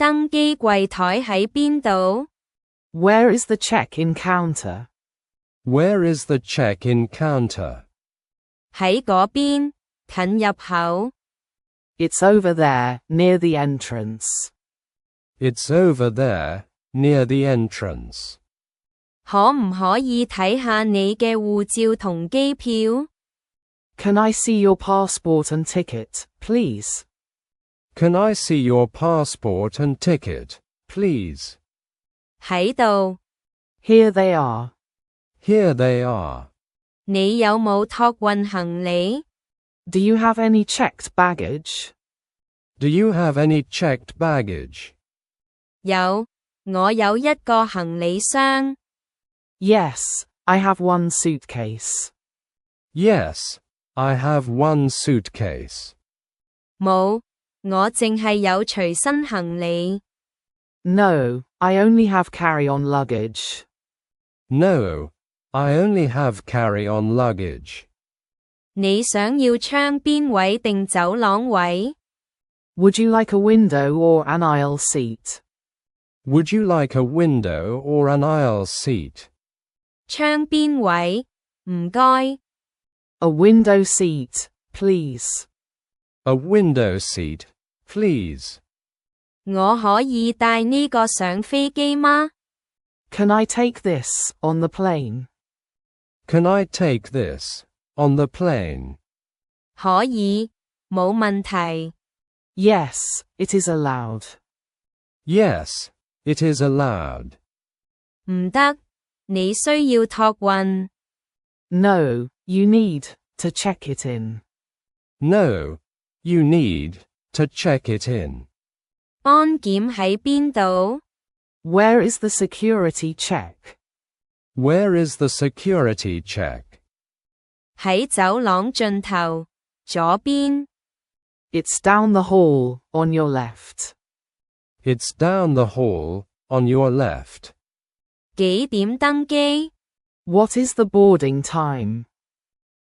登機櫃檯喺邊度？ Where is the check-in counter? Where is the check-in counter? 喺嗰邊，近入口。It's over there, near the entrance. It's over there, near the entrance. 可唔可以睇下你嘅護照同機票？ Can I see your passport and ticket, please? Can I see your passport and ticket, please? 喺度。 Here they are. Here they are. 你有冇托運行李？ Do you have any checked baggage? Do you have any checked baggage? 有，我有一個行李箱。 Yes, I have one suitcase. Yes, I have one suitcase. 冇，我淨係有隨身行李。 No, I only have carry-on luggage. No, I only have carry-on luggage. 你想要窗邊位定走廊位？ Would you like a window or an aisle seat? Would you like a window or an aisle seat? 窗邊位，唔該。 A window seat, please. A window seat, please. 我可以帶呢個上飛機嗎？ Can I take this on the plane? Can I take this on the plane? 可以，冇問題。 Yes, it is allowed. Yes, it is allowed. 唔得，你需要托運。 No, you need to check it in. No, you need to check it in. 安檢喺邊度？ Where is the security check? Where is the security check? 喺走廊盡頭，左邊。 It's down the hall, on your left. It's down the hall, on your left. 幾點登機？ What is the boarding time?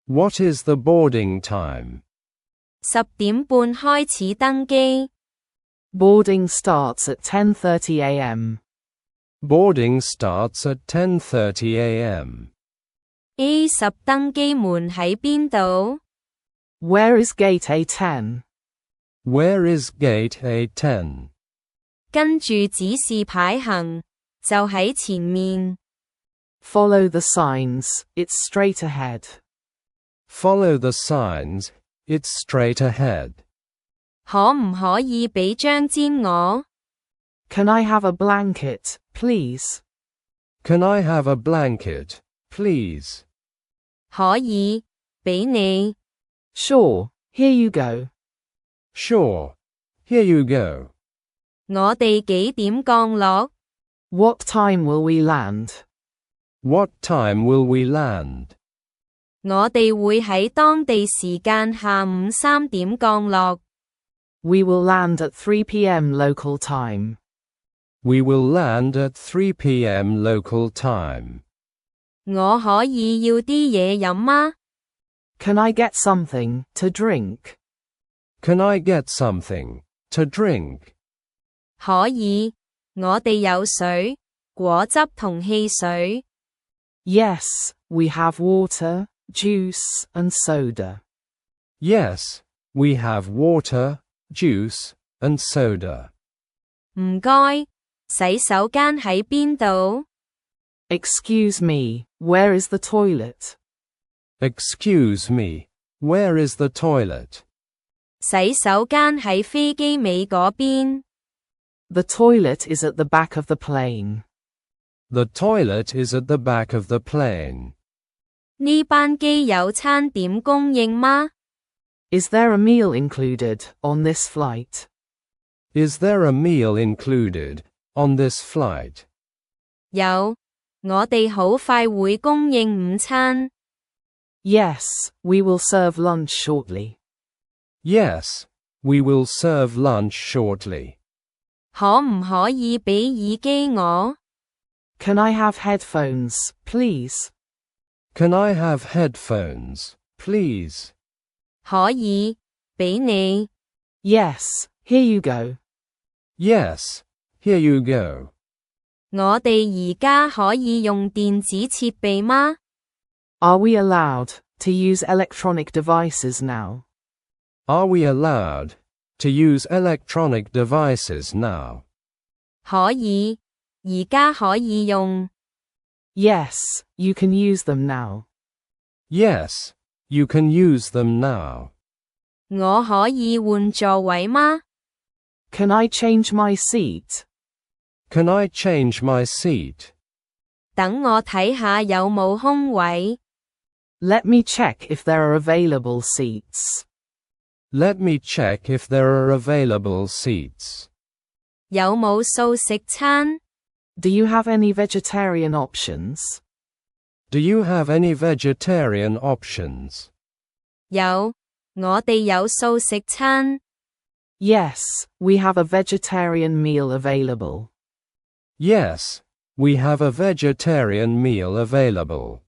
What is the boarding time? 10點半開始登機。 Boarding starts at 10:30 a.m. Boarding starts at 10:30 a.m. A10 登機門喺邊度？ Where is gate A10? Where is gate A10? 跟住指示牌行，就喺前面。 Follow the signs, it's straight ahead. Follow the signs, it's straight ahead. 可唔可以俾張氈我？ Can I have a blanket, please? Can I have a blanket, please? 可以，俾你。 Sure, here you go. Sure. Here you go. 我哋幾點降落？ What time will we land? What time will we land? 我哋會喺當地時間下午3點降落。 We will land at 3 p.m. local time. We will land at 3 p.m. local time. 我可以要啲嘢飲嗎？ Can I get something to drink? Can I get something to drink? 可以，我哋有水、果汁同汽水。 Yes, we have water, juice, and soda. Yes, we have water, juice, and soda. 唔該，洗手間喺邊度？ Excuse me, where is the toilet? Excuse me, where is the toilet? 洗手間喺飛機尾嗰邊。 The toilet is at the back of the plane. The toilet is at the back of the plane. 呢班機有餐點供應嗎？ Is there a meal included on this flight? Is there a meal included on this flight? 有，我哋好快會供應午餐。 Yes, we will serve lunch shortly. Yes, we will serve lunch shortly. 可唔可以俾耳機我？ Can I have headphones, please? Can I have headphones, please? 可以，俾你。 Yes, here you go. Yes, Here you go. 我哋而家可以用電子設備嗎？ Are we allowed to use electronic devices now? Are we allowed to use electronic devices now? 可以，而家可以用。Yes, you can use them now. Yes, you can use them now. 我可以換座位嗎？ Can I change my seat? Can I change my seat? 等我睇下有冇空位。Let me check if there are available seats. Let me check if there are available seats. 有冇素食餐？ Do you have any vegetarian options? Do you have any vegetarian options? 有，我哋有素食餐。Yes, we have a vegetarian meal available. Yes, we have a vegetarian meal available.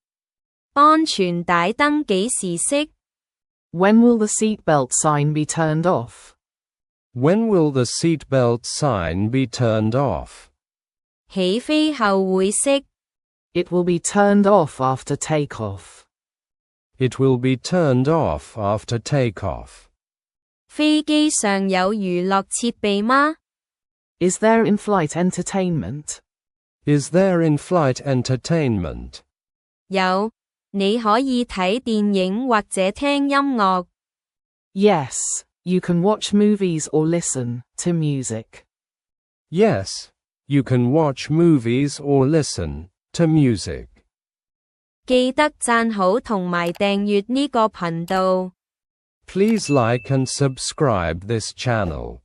安全帶燈幾時熄？ When will the seatbelt sign be turned off? When will the seatbelt sign be turned off? 起飛後會熄。It will be turned off after takeoff. It will be turned off after takeoff. 飛機上有娛樂設備嗎？ Is there in-flight entertainment? Is there in-flight entertainment? 有，你可以睇電影或者聽音樂。Yes, you can watch movies or listen to music. Yes, you can watch movies or listen to music. 記得讚好同埋訂閱呢個頻道。 Please like and subscribe this channel.